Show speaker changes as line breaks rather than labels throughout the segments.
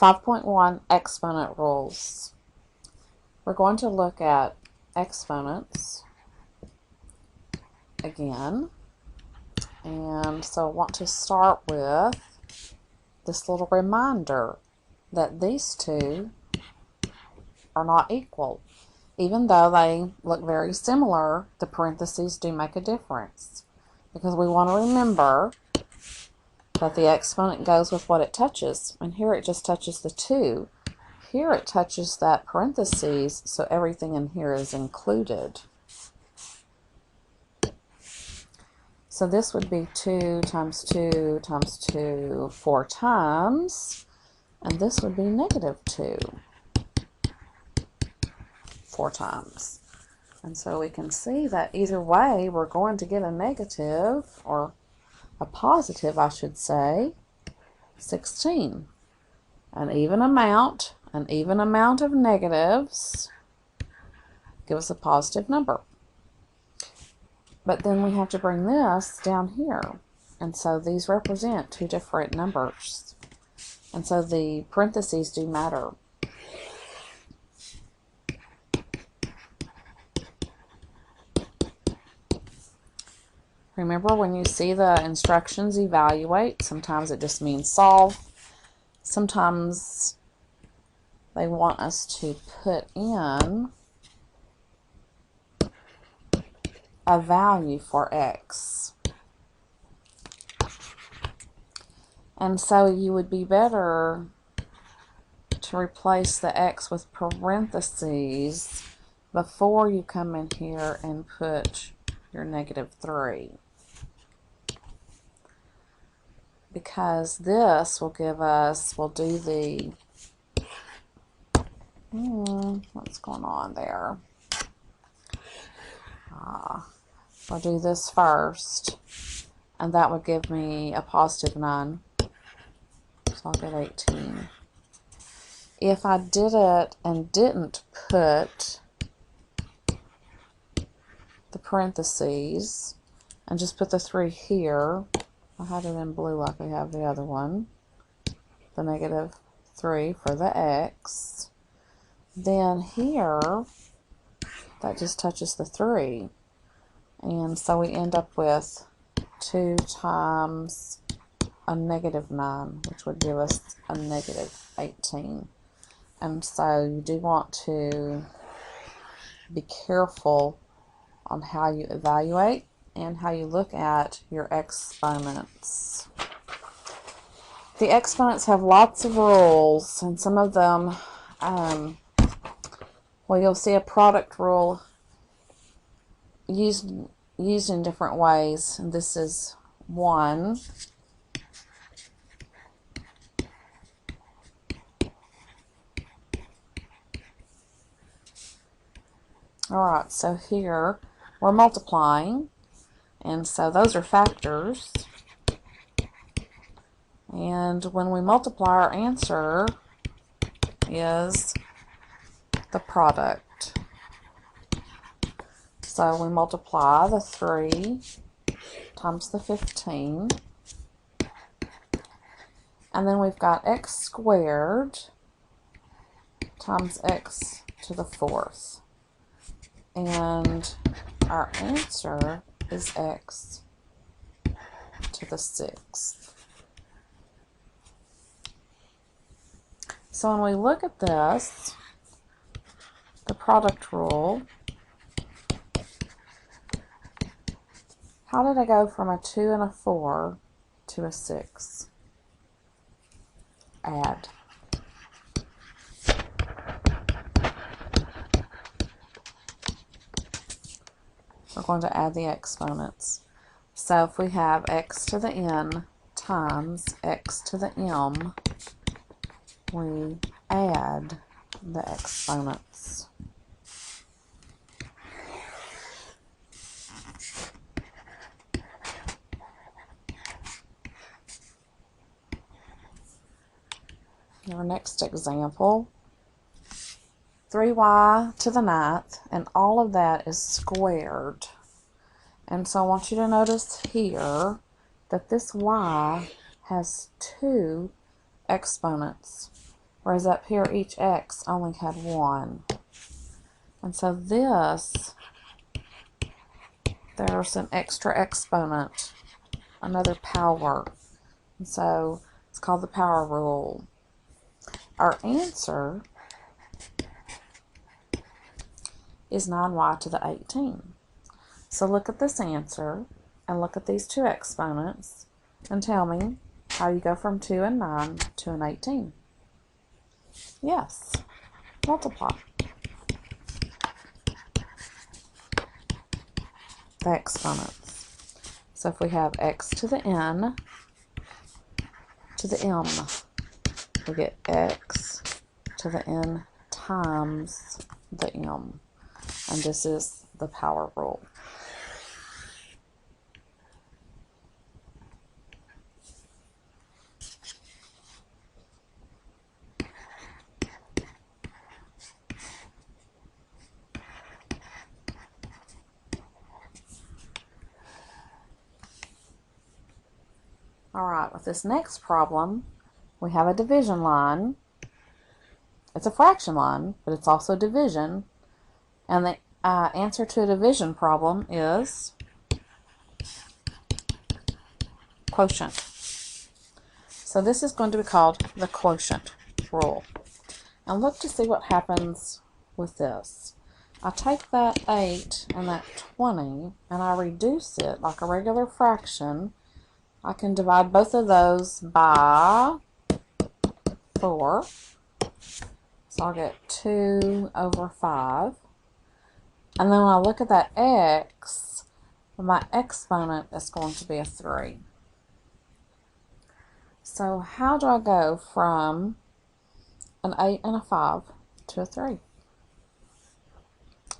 5.1 Exponent Rules. We're going to look at exponents again. And so I want to start with this little reminder that these two are not equal. Even though they look very similar, the parentheses do make a difference. Because we want to remember that the exponent goes with what it touches. And here it just touches the 2. Here it touches that parentheses, so everything in here is included. So this would be 2 times 2 times 2 4 times. And this would be negative 2 4 times. And so we can see that either way we're going to get a negative, or a positive I should say, 16. An even amount of negatives give us a positive number. But then we have to bring this down here. And so these represent two different numbers. And so the parentheses do matter. Remember, when you see the instructions evaluate, sometimes it just means solve. Sometimes they want us to put in a value for x. And so you would be better to replace the x with parentheses before you come in here and put your negative 3. Because this will give us, we'll do the, what's going on there? I'll do this first, and that would give me a positive 9. So I'll get 18. If I did it and didn't put the parentheses and just put the 3 here, I had it in blue like I have the other one, the negative 3 for the x, then here that just touches the 3. And so we end up with 2 times a negative 9, which would give us a negative 18. And so you do want to be careful on how you evaluate and how you look at your exponents. The exponents have lots of rules, and some of them, well, you'll see a product rule used in different ways, and this is one. Alright, so here we're multiplying, and so those are factors. And when we multiply, our answer is the product. So we multiply the 3 times the 15. And then we've got x squared times x to the 4th. And our answer is x to the 6th. So when we look at this, the product rule, how did I go from a 2 and a 4 to a 6? Add. We're going to add the exponents. So if we have x to the n times x to the m, we add the exponents. Our next example, 3y to the 9th, and all of that is squared. And so I want you to notice here that this y has 2 exponents. whereas up here each x only had 1. And so this, there's an extra exponent, another power. And so it's called the power rule. Our answer is 9y to the 18. So look at this answer and look at these two exponents and tell me how you go from 2 and 9 to an 18. Yes, multiply the exponents. So if we have x to the n to the m, we get x to the n times the m. And this is the power rule. Alright, with this next problem, we have a division line. It's a fraction line, but it's also division. And the answer to a division problem is quotient. So this is going to be called the quotient rule. And look to see what happens with this. I take that 8 and that 20 and I reduce it like a regular fraction. I can divide both of those by 4. So I'll get 2 over 5. And then when I look at that x, my exponent is going to be a 3. So how do I go from an 8 and a 5 to a 3?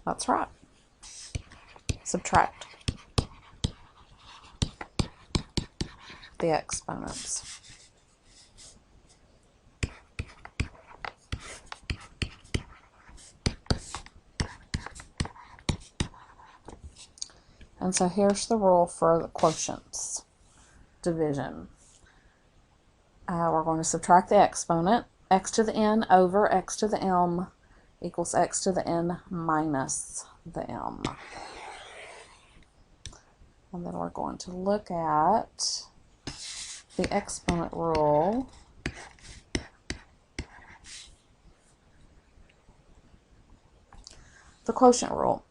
That's right. Subtract the exponents. And so here's the rule for the quotients division. We're going to subtract the exponent. X to the n over x to the m equals x to the n minus the m. And then we're going to look at the exponent rule. The quotient rule.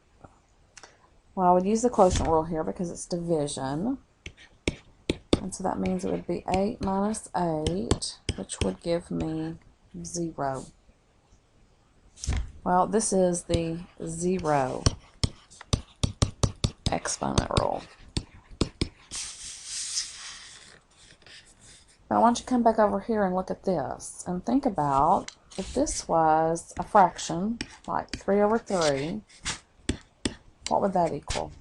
Well, I would use the quotient rule here because it's division. And so that means it would be 8 minus 8, which would give me 0. Well, this is the 0 exponent rule. Now I want you to come back over here and look at this and think about if this was a fraction, like 3 over 3, what would that equal?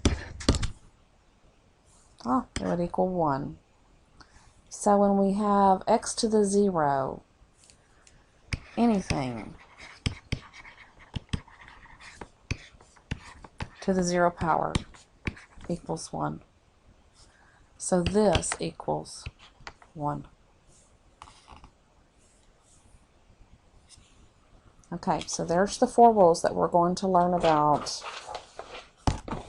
It would equal 1. So when we have x to the 0, anything to the 0 power equals 1. So this equals 1. Okay, so there's the 4 rules that we're going to learn about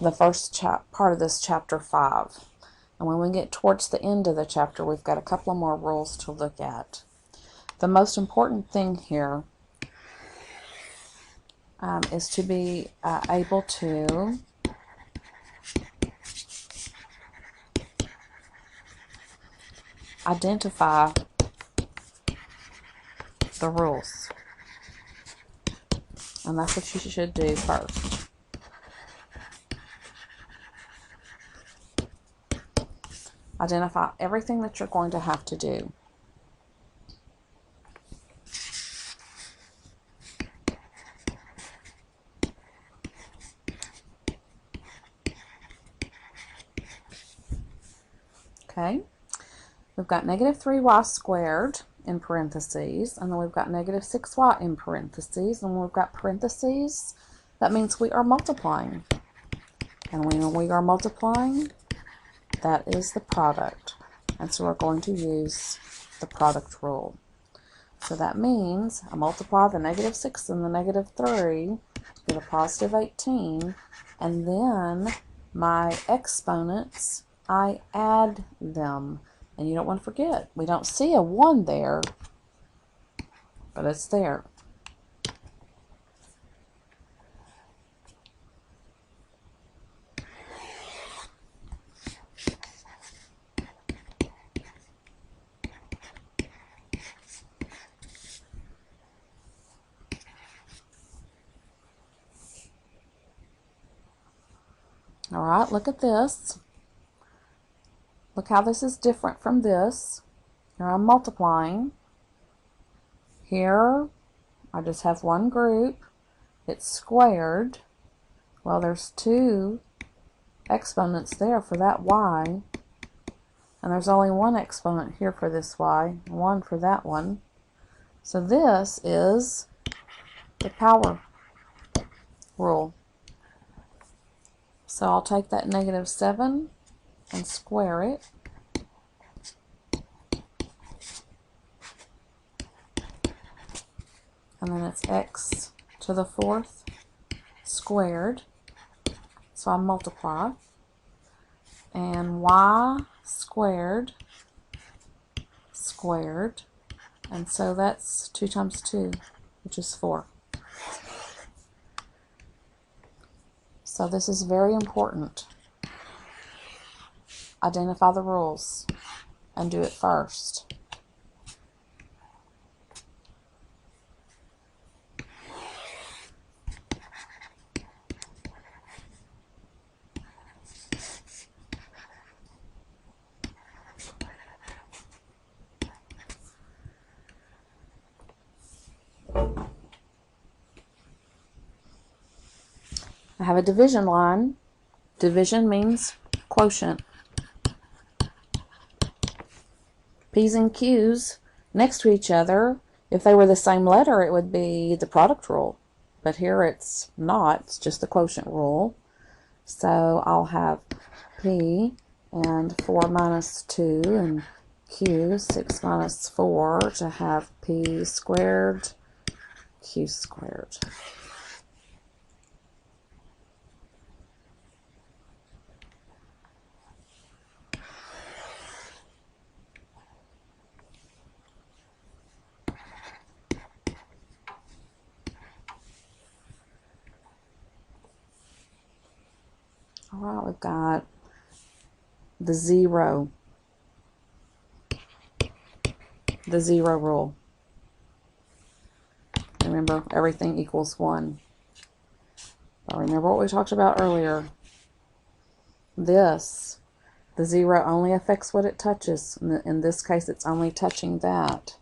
the first part of this chapter 5. And when we get towards the end of the chapter, we've got a couple of more rules to look at. The most important thing here is to be able to identify the rules. And that's what you should do first. Identify everything that you're going to have to do. Okay, we've got negative 3y squared in parentheses, and then we've got negative 6y in parentheses, and when we've got parentheses, that means we are multiplying. And when we are multiplying, that is the product. And so we're going to use the product rule. So that means I multiply the negative 6 and the negative 3, get a positive 18, and then my exponents, I add them. And you don't want to forget, we don't see a 1 there, but it's there. All right, look at this. Look how this is different from this. Here I'm multiplying. Here I just have one group. It's squared. Well, there's 2 exponents there for that y. And there's only 1 exponent here for this y, 1 for that one. So this is the power rule. So I'll take that negative 7 and square it. And then it's x to the 4th squared. So I multiply. And y squared squared. And so that's 2 times 2, which is 4. So this is very important. Identify the rules and do it first. I have a division line. Division means quotient. P's and Q's next to each other, if they were the same letter, it would be the product rule. But here it's not, it's just the quotient rule. So I'll have P and 4 minus 2 and Q, 6 minus 4, to have P squared, Q squared. All right, we've got the zero rule. Remember, everything equals 1. But remember what we talked about earlier. The 0 only affects what it touches. In this case, it's only touching that.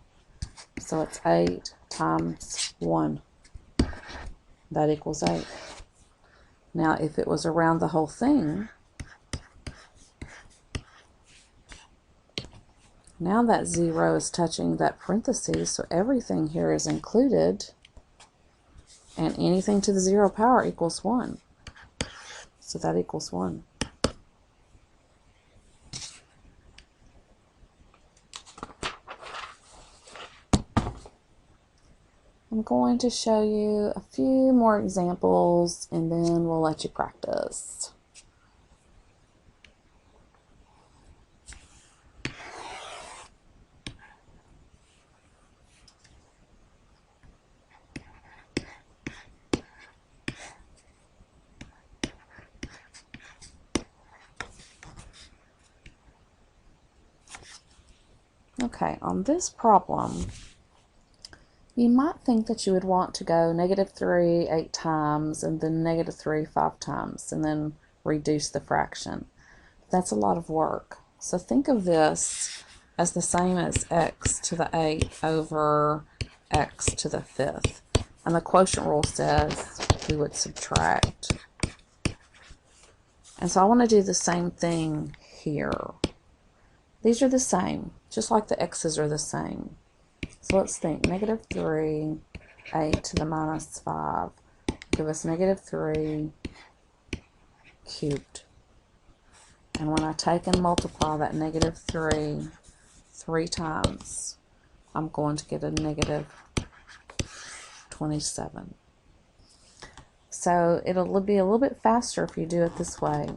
So it's 8 times 1. That equals 8. Now, if it was around the whole thing, now that 0 is touching that parentheses, so everything here is included, and anything to the 0 power equals 1. So that equals 1. I'm going to show you a few more examples and then we'll let you practice. Okay, on this problem, you might think that you would want to go -3 8 times and then -3 5 times and then reduce the fraction. That's a lot of work. So think of this as the same as x to the 8 over x to the 5th. And the quotient rule says we would subtract. And so I want to do the same thing here. These are the same, just like the x's are the same. So let's think, -3, 8 to the minus 5, give us -3 cubed. And when I take and multiply that -3 3 times, I'm going to get a negative 27. So it'll be a little bit faster if you do it this way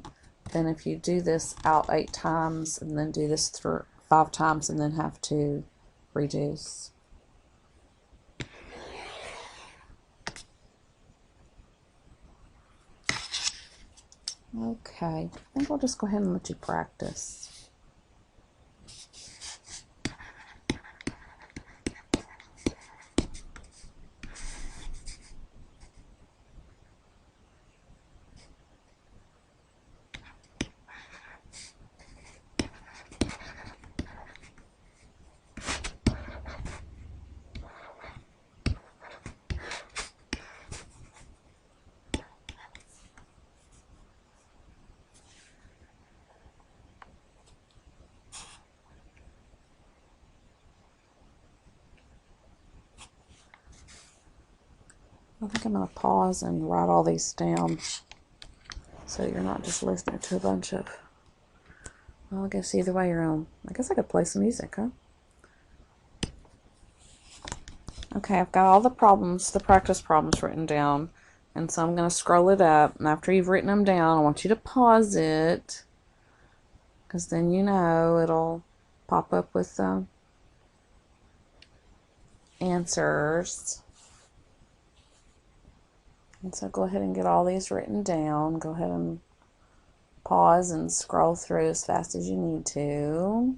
than if you do this out 8 times and then do this 5 times and then have to reduce. Okay, I think I'll just go ahead and let you practice. I think I'm going to pause and write all these down so you're not just listening to a bunch of, well, I guess either way you're on. I guess I could play some music, huh? Okay, I've got all the problems, the practice problems written down, and so I'm going to scroll it up, and after you've written them down, I want you to pause it, because then you know it'll pop up with the answers. And so go ahead and get all these written down. Go ahead and pause and scroll through as fast as you need to.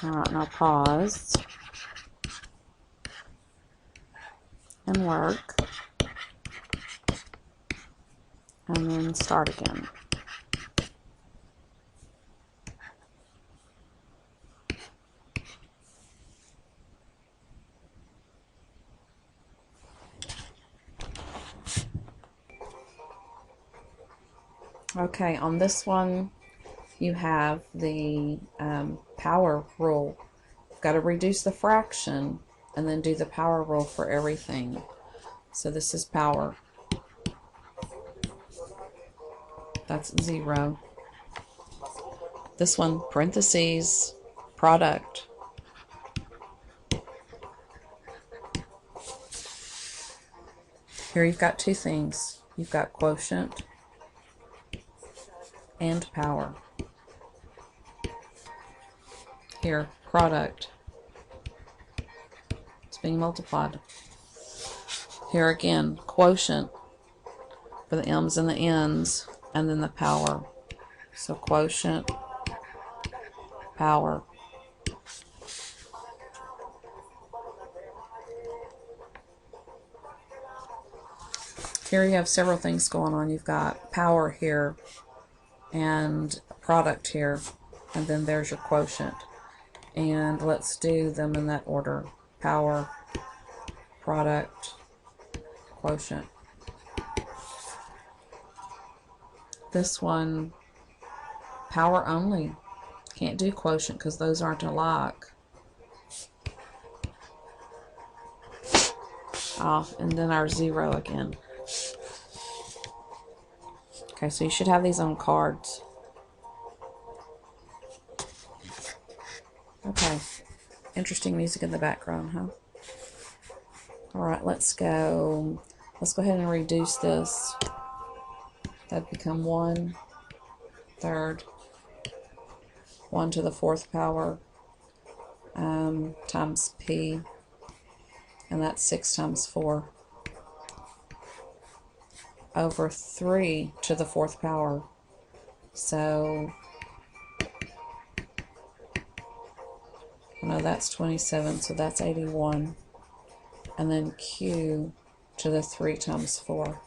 Alright, now pause and work, and then start again. Okay, on this one you have the power rule. You've got to reduce the fraction and then do the power rule for everything. So this is power. That's 0. This one, parentheses, product. Here you've got 2 things. You've got quotient and power. Here, product. It's being multiplied. Here again, quotient for the m's and the n's, and then the power. So quotient, power. Here you have several things going on. You've got power here and product here, and then there's your quotient. And let's do them in that order. Power, product, quotient. This one, power only. Can't do quotient because those aren't alike. And then our 0 again. Okay, so you should have these on cards. Okay, interesting music in the background, huh? Alright, let's go ahead and reduce this. That'd become 1/3, 1 to the 4th power, times p, and that's 6 times 4, over 3 to the 4th power. So, no, that's 27, so that's 81. And then q to the 3 times 4.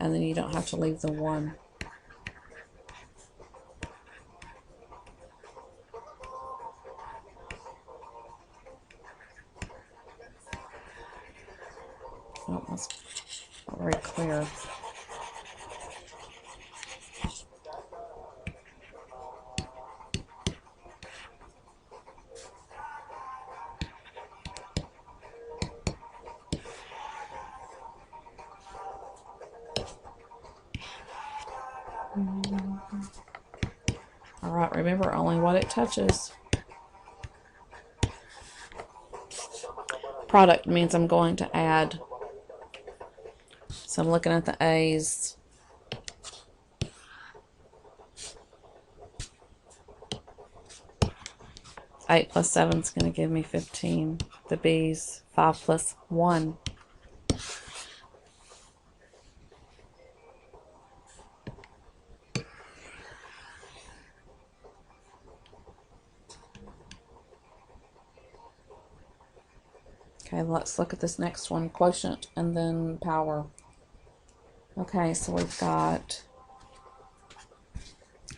And then you don't have to leave the 1. Oh, that's not very clear. Alright, remember only what it touches. Product means I'm going to add. So I'm looking at the A's. Eight plus 7 is going to give me 15. The B's, 5 plus 1. Okay, let's look at this next one, quotient and then power. Okay, so we've got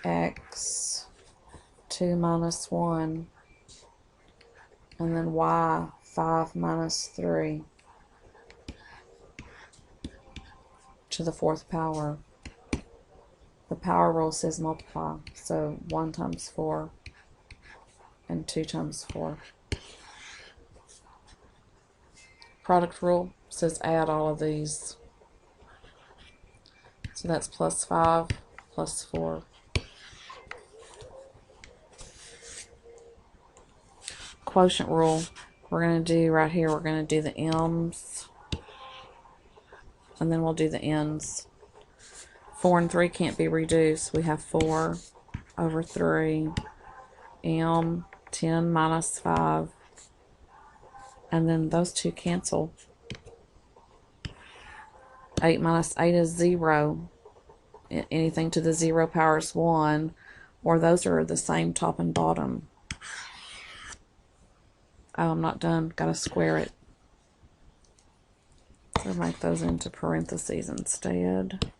x 2 minus 1, and then y 5 minus 3 to the 4th power. The power rule says multiply, so 1 times 4 and 2 times 4. Product rule says add all of these. So that's plus 5 plus 4. Quotient rule, we're going to do right here, we're going to do the m's, and then we'll do the n's. 4 and 3 can't be reduced. We have 4 over 3, m, 10 minus 5, and then those two cancel. 8 minus 8 is 0. Anything to the 0 power is 1, or those are the same top and bottom. Oh, I'm not done. Got to square it. So make those into parentheses instead.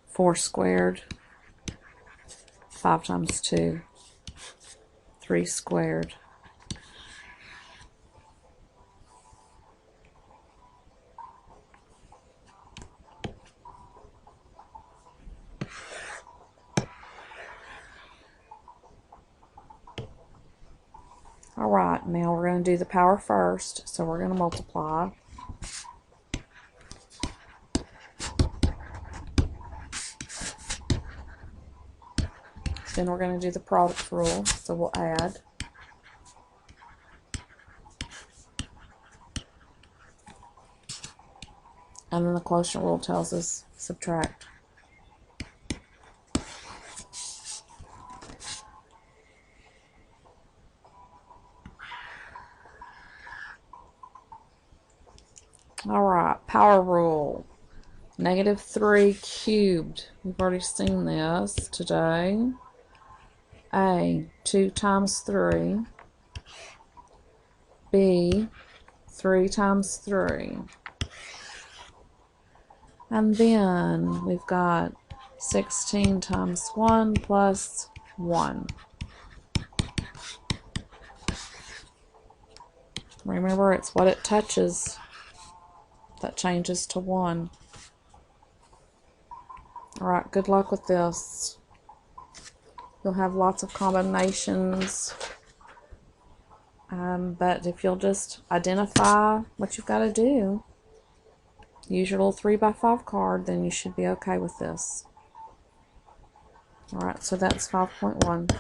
4 squared, 5 times 2, 3 squared. Alright, now we're going to do the power first, so we're going to multiply. Then we're going to do the product rule, so we'll add. And then the quotient rule tells us subtract. Alright, power rule. -3 cubed. We've already seen this today. A, 2 times 3. B, 3 times 3. And then we've got 16 times 1 plus 1. Remember, it's what it touches that changes to 1. Alright, good luck with this. You'll have lots of combinations. But if you'll just identify what you've got to do, use your little 3x5 card, then you should be okay with this. Alright, so that's 5.1.